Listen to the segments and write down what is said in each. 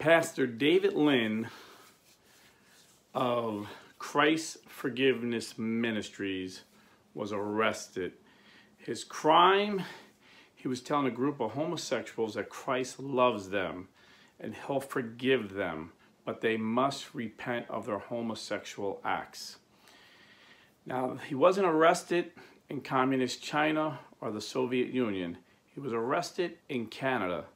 Pastor David Lynn of Christ Forgiveness Ministries was arrested. His crime, he was telling a group of homosexuals that Christ loves them and he'll forgive them, but they must repent of their homosexual acts. Now, he wasn't arrested in communist China or the Soviet Union. He was arrested in Canada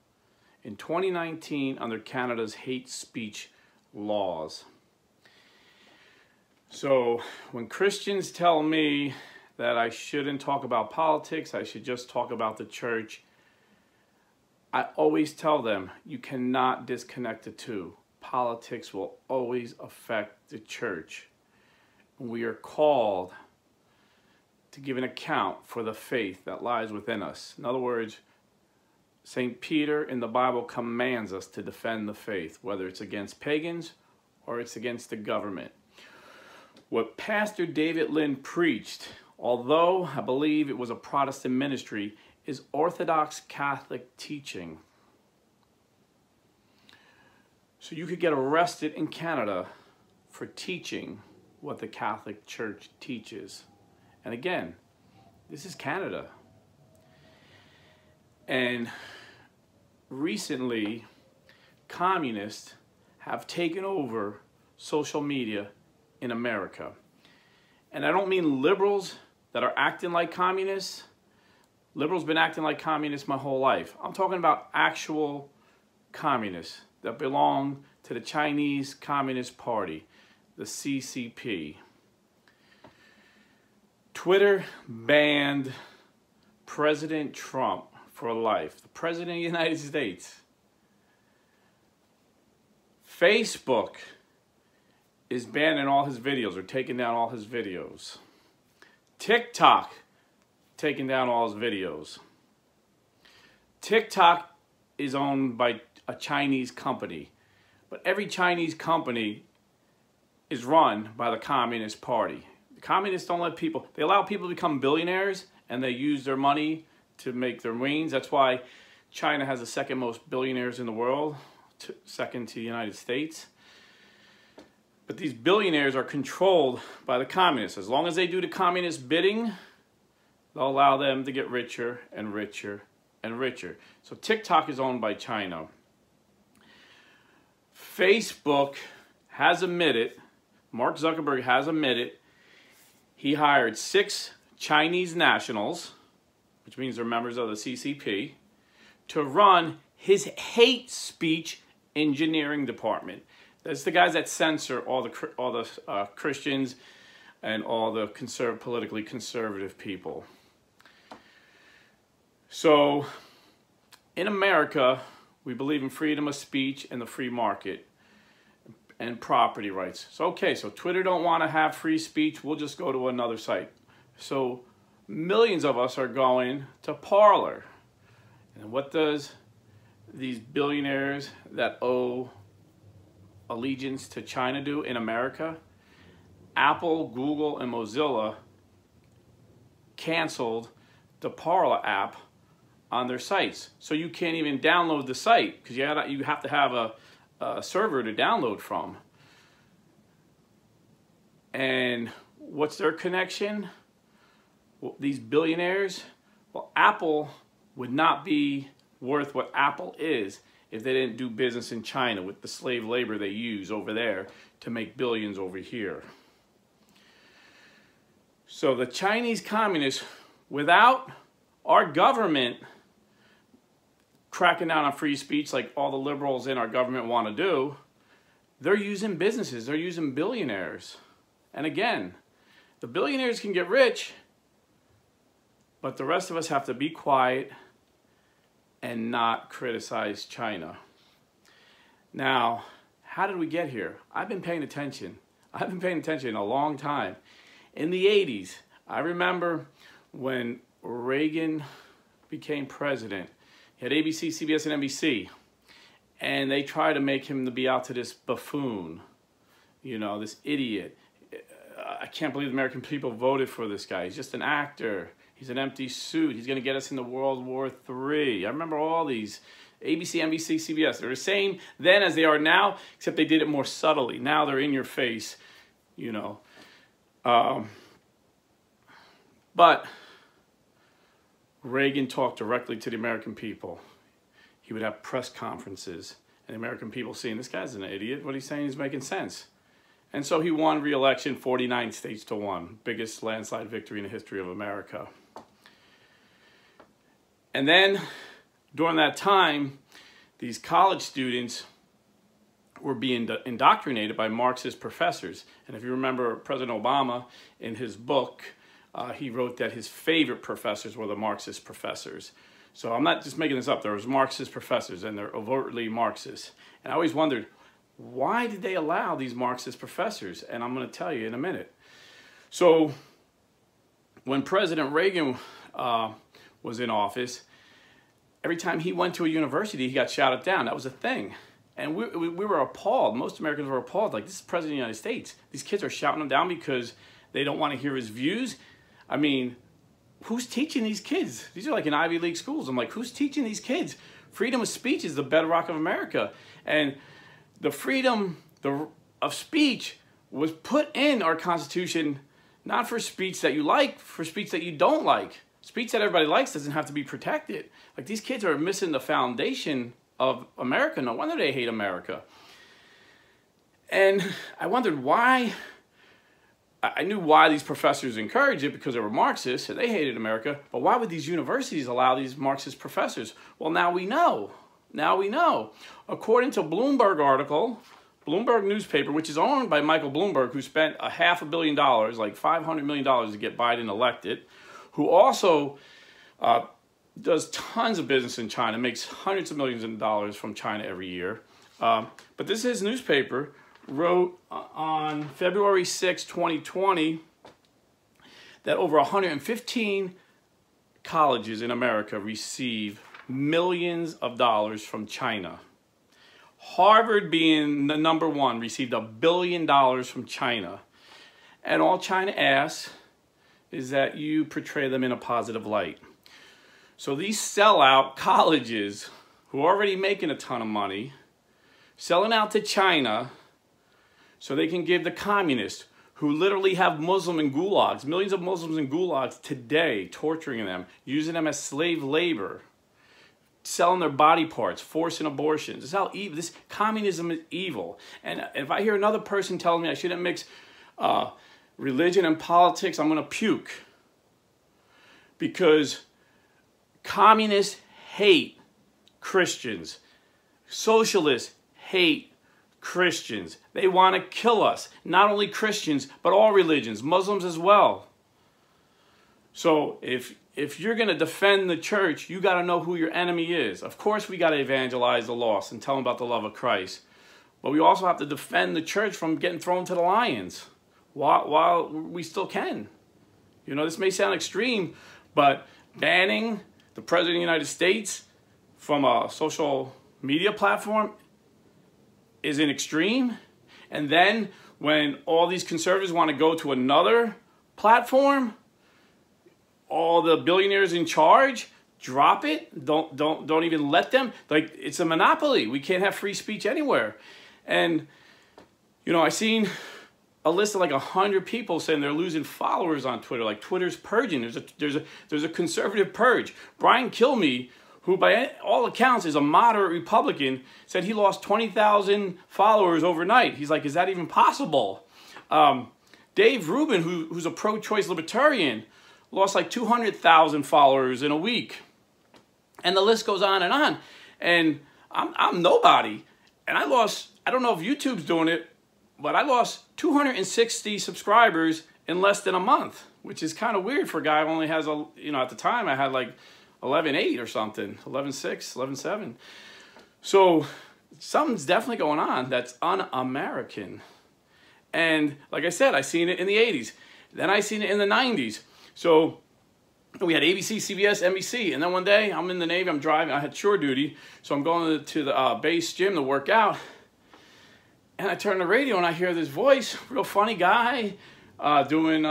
in 2019 under Canada's hate speech laws. So when Christians tell me that I shouldn't talk about politics, I should just talk about the church, I always tell them you cannot disconnect the two. Politics will always affect the church. We are called to give an account for the faith that lies within us. In other words, St. Peter in the Bible commands us to defend the faith, whether it's against pagans or it's against the government. What Pastor David Lynn preached, although I believe it was a Protestant ministry, is Orthodox Catholic teaching. So you could get arrested in Canada for teaching what the Catholic Church teaches. And again, this is Canada. And recently, communists have taken over social media in America. And I don't mean liberals that are acting like communists. Liberals been acting like communists my whole life. I'm talking about actual communists that belong to the Chinese Communist Party, the CCP. Twitter banned President Trump for life, the President of the United States. Facebook is banning all his videos or taking down all his videos. TikTok taking down all his videos. TikTok is owned by a Chinese company, but every Chinese company is run by the Communist Party. The communists don't let people, they allow people to become billionaires and they use their money to make their wings. That's why China has the second most billionaires in the world, second to the United States. But these billionaires are controlled by the communists. As long as they do the communist bidding, they'll allow them to get richer and richer and richer. So TikTok is owned by China. Facebook has admitted, Mark Zuckerberg has admitted, he hired 6 Chinese nationals, which means they're members of the CCP, to run his hate speech engineering department. That's the guys that censor all the Christians and all the politically conservative people. So in America, we believe in freedom of speech and the free market and property rights. So okay, so Twitter don't want to have free speech, we'll just go to another site. So millions of us are going to Parler. And what does these billionaires that owe allegiance to China do in America? Apple, Google, and Mozilla canceled the Parler app on their sites. So you can't even download the site because you have to have a server to download from. And what's their connection? Well, these billionaires? Well, Apple would not be worth what Apple is if they didn't do business in China with the slave labor they use over there to make billions over here. So the Chinese communists, without our government cracking down on free speech like all the liberals in our government want to do, they're using businesses, they're using billionaires. And again, the billionaires can get rich, but the rest of us have to be quiet and not criticize China. Now, how did we get here? I've been paying attention. I've been paying attention a long time. In the 80s, I remember when Reagan became president, he had ABC, CBS, and NBC, and they tried to make him to be out to this buffoon, you know, this idiot. I can't believe the American people voted for this guy. He's just an actor. He's an empty suit. He's going to get us into World War III. I remember all these ABC, NBC, CBS. They're the same then as they are now, except they did it more subtly. Now they're in your face, you know. But Reagan talked directly to the American people. He would have press conferences, and the American people seeing, this guy's an idiot. What he's saying is making sense. And so he won re-election 49 states to 1. Biggest landslide victory in the history of America. And then, during that time, these college students were being indoctrinated by Marxist professors. And if you remember President Obama, in his book, he wrote that his favorite professors were the Marxist professors. So I'm not just making this up. There was Marxist professors, and they're overtly Marxist. And I always wondered, why did they allow these Marxist professors? And I'm going to tell you in a minute. So when President Reagan was in office, every time he went to a university, he got shouted down. That was a thing. And we were appalled. Most Americans were appalled. Like, this is the President of the United States. These kids are shouting him down because they don't want to hear his views. I mean, who's teaching these kids? These are like in Ivy League schools. I'm like, who's teaching these kids? Freedom of speech is the bedrock of America. And the freedom of speech was put in our Constitution, not for speech that you like, for speech that you don't like. Speech that everybody likes doesn't have to be protected. Like, these kids are missing the foundation of America. No wonder they hate America. And I wondered why. I knew why these professors encouraged it, because they were Marxists and they hated America. But why would these universities allow these Marxist professors? Well, now we know. Now we know. According to Bloomberg article, Bloomberg newspaper, which is owned by Michael Bloomberg, who spent $500 million, like $500 million to get Biden elected, who also does tons of business in China, makes hundreds of millions of dollars from China every year. But this is his newspaper, wrote on February 6, 2020, that over 115 colleges in America receive millions of dollars from China. Harvard, being the #1, received $1 billion from China. And all China asks is that you portray them in a positive light. So these sellout colleges, who are already making a ton of money, selling out to China so they can give the communists, who literally have Muslim in gulags, millions of Muslims in gulags today, torturing them, using them as slave labor, selling their body parts, forcing abortions. This is how evil, this communism is evil. And if I hear another person telling me I shouldn't mix religion and politics, I'm going to puke. Because communists hate Christians. Socialists hate Christians. They want to kill us. Not only Christians, but all religions, Muslims as well. So if you're going to defend the church, you got to know who your enemy is. Of course, we got to evangelize the lost and tell them about the love of Christ. But we also have to defend the church from getting thrown to the lions while we still can. You know, this may sound extreme, but banning the President of the United States from a social media platform is an extreme. And then when all these conservatives want to go to another platform, all the billionaires in charge drop it. Don't even let them. Like, it's a monopoly. We can't have free speech anywhere. And you know, I seen a list of like 100 people saying they're losing followers on Twitter. Like, Twitter's purging. There's a conservative purge. Brian Kilmeade, who by all accounts is a moderate Republican, said he lost 20,000 followers overnight. He's like, is that even possible? Dave Rubin, who's a pro-choice libertarian, lost like 200,000 followers in a week. And the list goes on. And I'm nobody. And I don't know if YouTube's doing it, but I lost 260 subscribers in less than a month, which is kind of weird for a guy who only has, at the time I had like 11.8 or something, 11.6, 11.7. So something's definitely going on that's un-American. And like I said, I seen it in the 80s. Then I seen it in the 90s. So we had ABC, CBS, NBC. And then one day, I'm in the Navy, I'm driving, I had shore duty. So I'm going to the base gym to work out. And I turn the radio and I hear this voice, real funny guy, doing,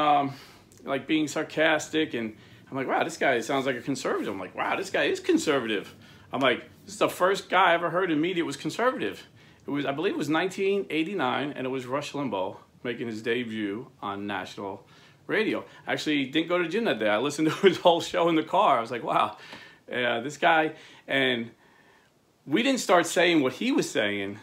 like being sarcastic. And I'm like, wow, this guy sounds like a conservative. I'm like, wow, this guy is conservative. I'm like, This is the first guy I ever heard in media was conservative. It was, I believe it was 1989, and it was Rush Limbaugh making his debut on national radio. Actually, didn't go to the gym that day. I listened to his whole show in the car. I was like, wow, this guy. And we didn't start saying what he was saying.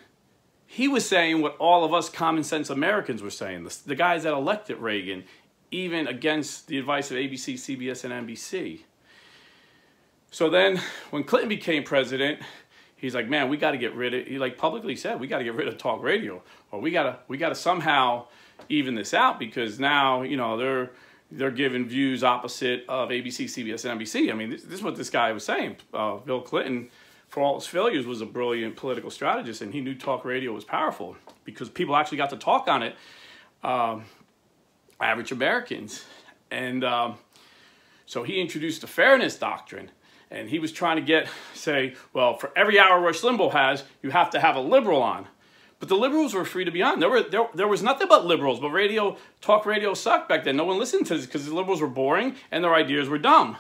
He was saying what all of us common sense Americans were saying. The guys that elected Reagan, even against the advice of ABC, CBS, and NBC. So then when Clinton became president, he's like, man, we got to get rid of, he like publicly said, we got to get rid of talk radio, or we got to somehow even this out, because now, you know, they're giving views opposite of ABC, CBS, and NBC. I mean, this is what this guy was saying. Bill Clinton, for all his failures, was a brilliant political strategist, and he knew talk radio was powerful because people actually got to talk on it, average Americans. And so he introduced the fairness doctrine, and he was trying to say, well, for every hour Rush Limbaugh has, you have to have a liberal on. But the liberals were free to be on. There was nothing but liberals, but talk radio sucked back then. No one listened to this because the liberals were boring and their ideas were dumb.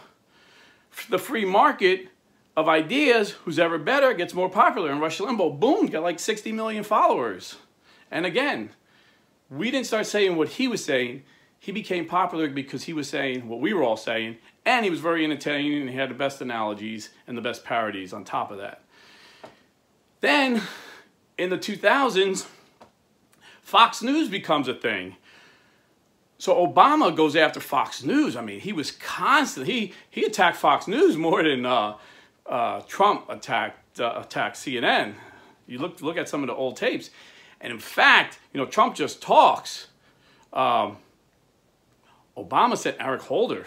The free market of ideas, who's ever better, gets more popular. And Rush Limbaugh, boom, got like 60 million followers. And again, we didn't start saying what he was saying. He became popular because he was saying what we were all saying, and he was very entertaining, and he had the best analogies and the best parodies on top of that. Then, in the 2000s, Fox News becomes a thing. So Obama goes after Fox News. I mean, he was constantly, he attacked Fox News more than Trump attacked CNN. You look at some of the old tapes. And in fact, you know, Trump just talks. Obama sent Eric Holder,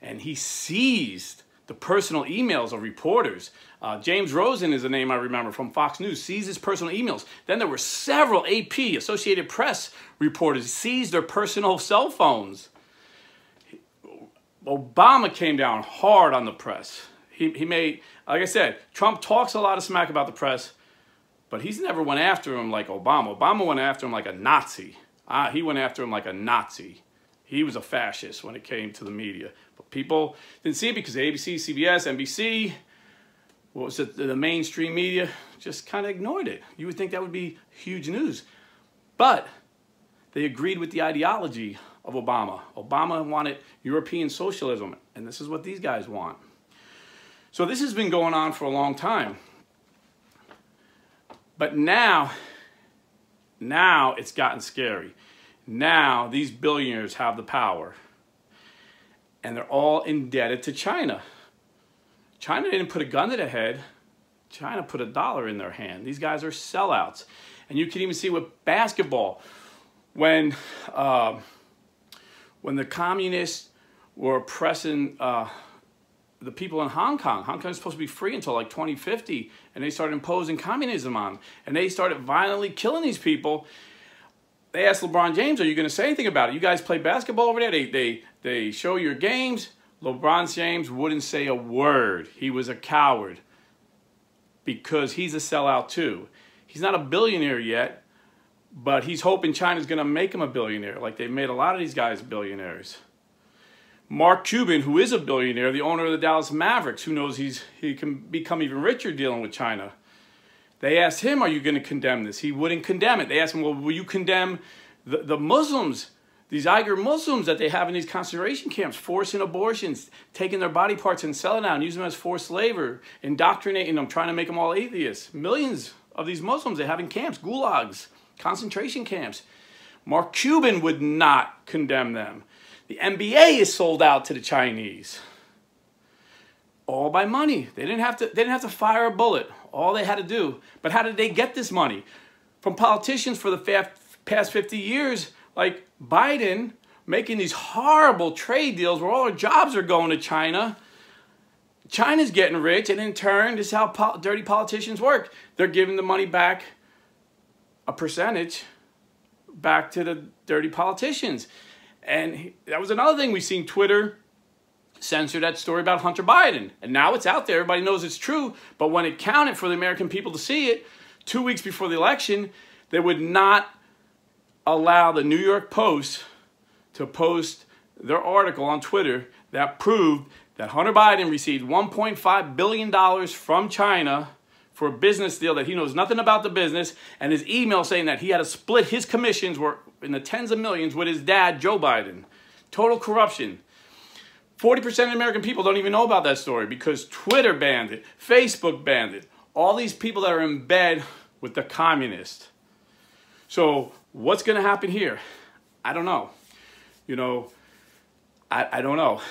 and he seized the personal emails of reporters. James Rosen is a name I remember from Fox News, seized his personal emails. Then there were several AP, Associated Press reporters, seized their personal cell phones. Obama came down hard on the press. He made, like I said, Trump talks a lot of smack about the press, but he's never went after him like Obama. Obama went after him like a Nazi. He went after him like a Nazi. He was a fascist when it came to the media. But people didn't see it because ABC, CBS, NBC, what was it, the mainstream media, just kind of ignored it. You would think that would be huge news. But they agreed with the ideology of Obama. Obama wanted European socialism, and this is what these guys want. So this has been going on for a long time. But now it's gotten scary. Now these billionaires have the power, and they're all indebted to China. China didn't put a gun to their head. China put $1 in their hand. These guys are sellouts. And you can even see with basketball, when the communists were oppressing the people in Hong Kong. Hong Kong is supposed to be free until like 2050, and they started imposing communism on them, and they started violently killing these people. They asked LeBron James, are you going to say anything about it? You guys play basketball over there? They show your games. LeBron James wouldn't say a word. He was a coward because he's a sellout too. He's not a billionaire yet, but he's hoping China's going to make him a billionaire, like they've made a lot of these guys billionaires. Mark Cuban, who is a billionaire, the owner of the Dallas Mavericks, who knows he can become even richer dealing with China. They asked him, are you going to condemn this? He wouldn't condemn it. They asked him, well, will you condemn the Muslims, these Uyghur Muslims that they have in these concentration camps, forcing abortions, taking their body parts and selling out and using them as forced labor, indoctrinating them, trying to make them all atheists. Millions of these Muslims they have in camps, gulags, concentration camps. Mark Cuban would not condemn them. The NBA is sold out to the Chinese. All by money. They didn't have to fire a bullet. All they had to do. But how did they get this money? From politicians for the past 50 years, like Biden, making these horrible trade deals where all our jobs are going to China. China's getting rich, and in turn, this is how dirty politicians work. They're giving the money back, a percentage, back to the dirty politicians. And that was another thing. We've seen Twitter censor that story about Hunter Biden. And now it's out there. Everybody knows it's true. But when it counted for the American people to see it, 2 weeks before the election, they would not allow the New York Post to post their article on Twitter that proved that Hunter Biden received $1.5 billion from China for a business deal that he knows nothing about the business, and his email saying that he had to split his commissions were in the tens of millions with his dad, Joe Biden. Total corruption. 40% of American people don't even know about that story because Twitter banned it, Facebook banned it. All these people that are in bed with the communists. So what's going to happen here? I don't know. You know, I don't know.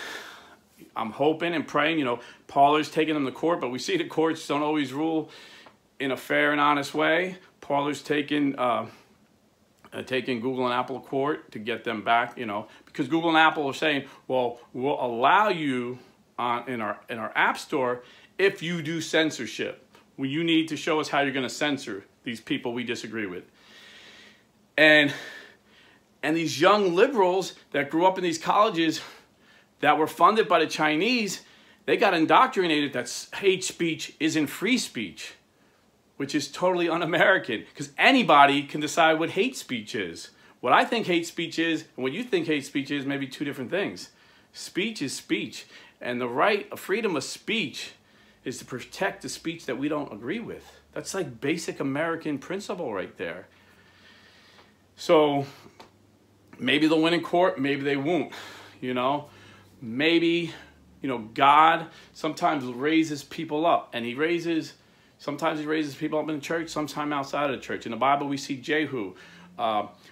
I'm hoping and praying, you know, Parler's taking them to court, but we see the courts don't always rule in a fair and honest way. Parler's taking Google and Apple to court to get them back, you know, because Google and Apple are saying, well, we'll allow you in our app store if you do censorship. Well, you need to show us how you're going to censor these people we disagree with. And these young liberals that grew up in these colleges that were funded by the Chinese, they got indoctrinated that hate speech isn't free speech, which is totally un-American, because anybody can decide what hate speech is. What I think hate speech is, and what you think hate speech is, may be two different things. Speech is speech, and the right of freedom of speech is to protect the speech that we don't agree with. That's like basic American principle right there. So maybe they'll win in court, maybe they won't, you know. Maybe, you know, God sometimes raises people up, and sometimes he raises people up in the church, sometimes outside of the church. In the Bible, we see Jehu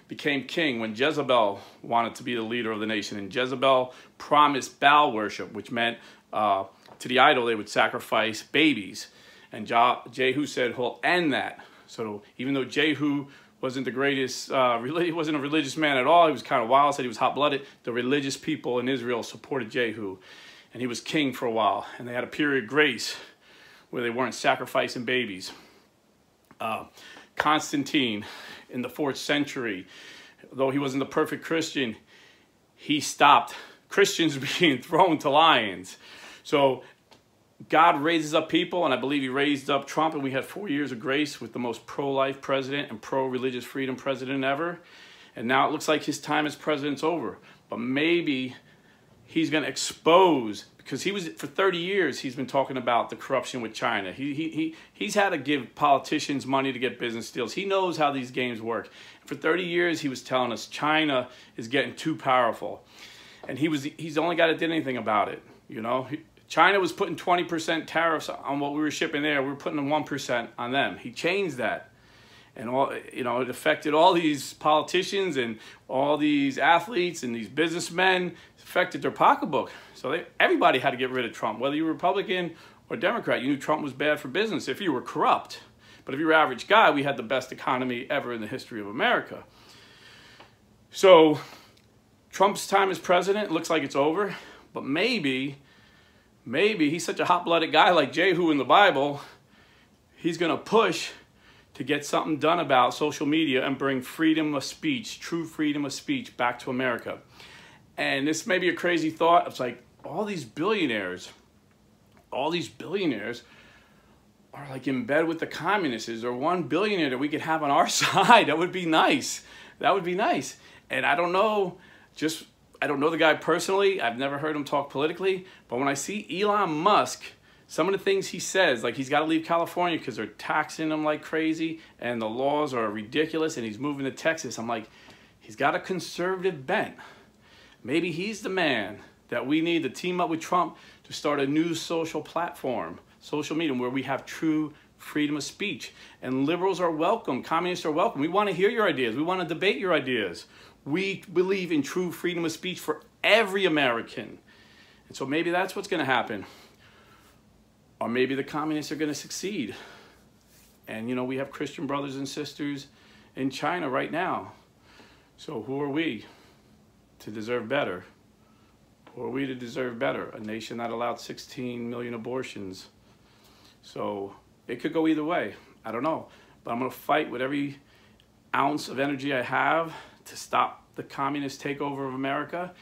became king when Jezebel wanted to be the leader of the nation, and Jezebel promised Baal worship, which meant to the idol they would sacrifice babies, and Jehu said he'll end that. So even though Jehu wasn't the greatest, he wasn't a religious man at all. He was kind of wild, said he was hot-blooded. The religious people in Israel supported Jehu, and he was king for a while. And they had a period of grace where they weren't sacrificing babies. Constantine, in the 4th century, though he wasn't the perfect Christian, he stopped Christians being thrown to lions. So God raises up people, and I believe he raised up Trump, and we had 4 years of grace with the most pro-life president and pro-religious freedom president ever. And now it looks like his time as president's over. But maybe he's going to expose, because for 30 years, he's been talking about the corruption with China. He's had to give politicians money to get business deals. He knows how these games work. For 30 years, he was telling us China is getting too powerful. And he's the only guy that did anything about it, you know. China was putting 20% tariffs on what we were shipping there. We were putting 1% on them. He changed that. And it affected all these politicians and all these athletes and these businessmen. It affected their pocketbook. So everybody had to get rid of Trump, whether you were Republican or Democrat. You knew Trump was bad for business if you were corrupt. But if you were an average guy, we had the best economy ever in the history of America. So Trump's time as president looks like it's over, but maybe he's such a hot-blooded guy like Jehu in the Bible, he's going to push to get something done about social media and bring freedom of speech, true freedom of speech, back to America. And this may be a crazy thought. It's like all these billionaires are like in bed with the communists. Is there one billionaire that we could have on our side? That would be nice. That would be nice. And I don't know, I don't know the guy personally. I've never heard him talk politically. But when I see Elon Musk, some of the things he says, like he's got to leave California because they're taxing him like crazy and the laws are ridiculous, and he's moving to Texas. I'm like, he's got a conservative bent. Maybe he's the man that we need to team up with Trump to start a new social platform, social media, where we have true freedom of speech. And liberals are welcome. Communists are welcome. We want to hear your ideas. We want to debate your ideas. We believe in true freedom of speech for every American. And so maybe that's what's going to happen. Or maybe the communists are going to succeed. And, you know, we have Christian brothers and sisters in China right now. So who are we to deserve better? Who are we to deserve better? A nation that allowed 16 million abortions. So it could go either way. I don't know. But I'm going to fight with every ounce of energy I have to stop the communist takeover of America.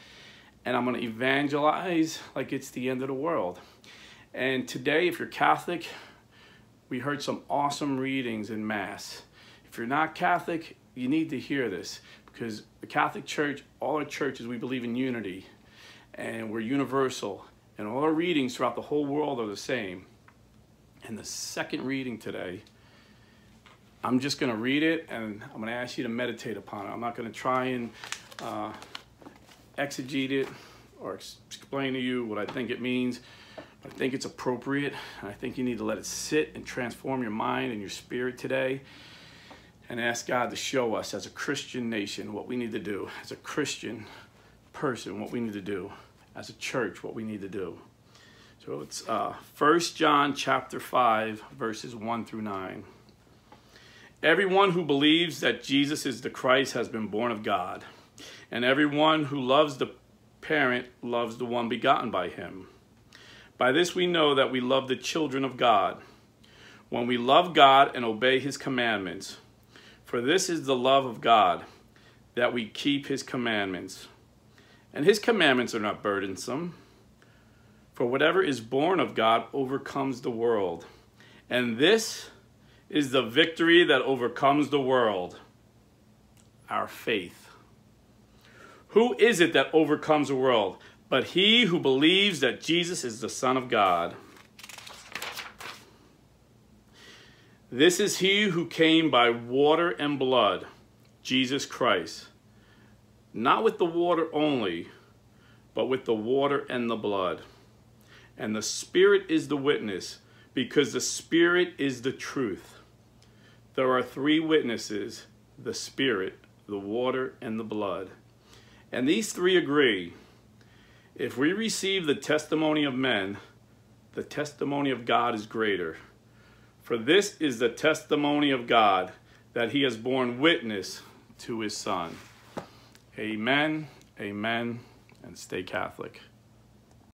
And I'm going to evangelize like it's the end of the world. And today, if you're Catholic, we heard some awesome readings in Mass. If you're not Catholic, you need to hear this, because the Catholic Church, all our churches, we believe in unity, and we're universal, And all our readings throughout the whole world are the same. And the second reading today, I'm just going to read it and I'm going to ask you to meditate upon it. I'm not going to try and exegete it or explain to you what I think it means. But I think it's appropriate. I think you need to let it sit and transform your mind and your spirit today, and ask God to show us as a Christian nation what we need to do, as a Christian person what we need to do, as a church what we need to do. So it's 1 John chapter 5 verses 1 through 9. Everyone who believes that Jesus is the Christ has been born of God, and everyone who loves the parent loves the one begotten by him. By this we know that we love the children of God, when we love God and obey his commandments. For this is the love of God, that we keep his commandments. And his commandments are not burdensome. For whatever is born of God overcomes the world. And this is the victory that overcomes the world, our faith. Who is it that overcomes the world? But he who believes that Jesus is the Son of God. This is he who came by water and blood, Jesus Christ. Not with the water only, but with the water and the blood. And the Spirit is the witness, because the Spirit is the truth. There are three witnesses, the Spirit, the water, and the blood. And these three agree. If we receive the testimony of men, the testimony of God is greater. For this is the testimony of God, that he has borne witness to his Son. Amen, amen, and stay Catholic.